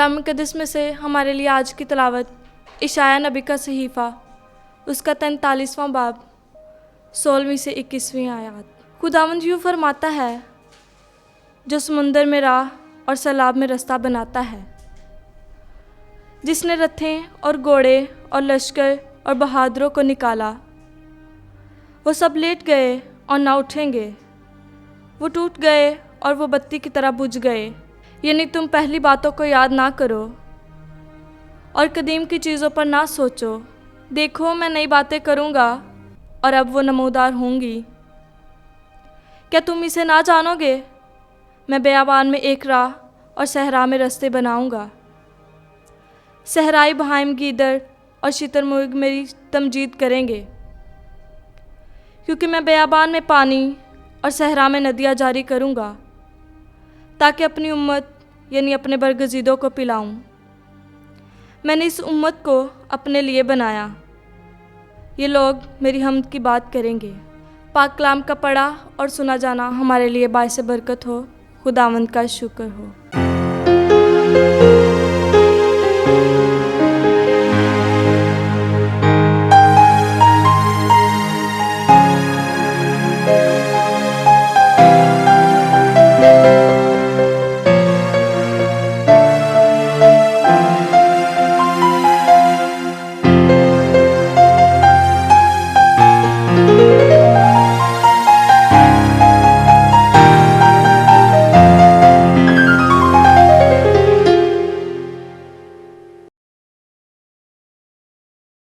कलाम मुक़द्दस में से हमारे लिए आज की तिलावत इशाया नबी का सहीफ़ा, उसका 43वां बाब, 16वीं से 21वीं आयत। खुदावंद यूँ फरमाता है, जो समुंदर में राह और सैलाब में रास्ता बनाता है, जिसने रथें और घोड़े और लश्कर और बहादुरों को निकाला। वो सब लेट गए और ना उठेंगे, वो टूट गए और वो बत्ती की तरह बुझ गए। यानी तुम पहली बातों को याद ना करो और कदीम की चीज़ों पर ना सोचो। देखो, मैं नई बातें करूँगा और अब वो नमूदार होंगी। क्या तुम इसे ना जानोगे? मैं बेयाबान में एक राह और सहरा में रास्ते बनाऊँगा। सहराई बहाइम गीदड़ और शुतुरमुर्ग मेरी तमजीद करेंगे, क्योंकि मैं बेयाबान में पानी और सहरा में नदियाँ जारी करूँगा, ताकि अपनी उम्मत यानी अपने बरगज़ीदों को पिलाऊं। मैंने इस उम्मत को अपने लिए बनाया, ये लोग मेरी हम्द की बात करेंगे। पाक कलाम का पढ़ा और सुना जाना हमारे लिए बाइस बरकत हो। खुदावंद का शुक्र हो।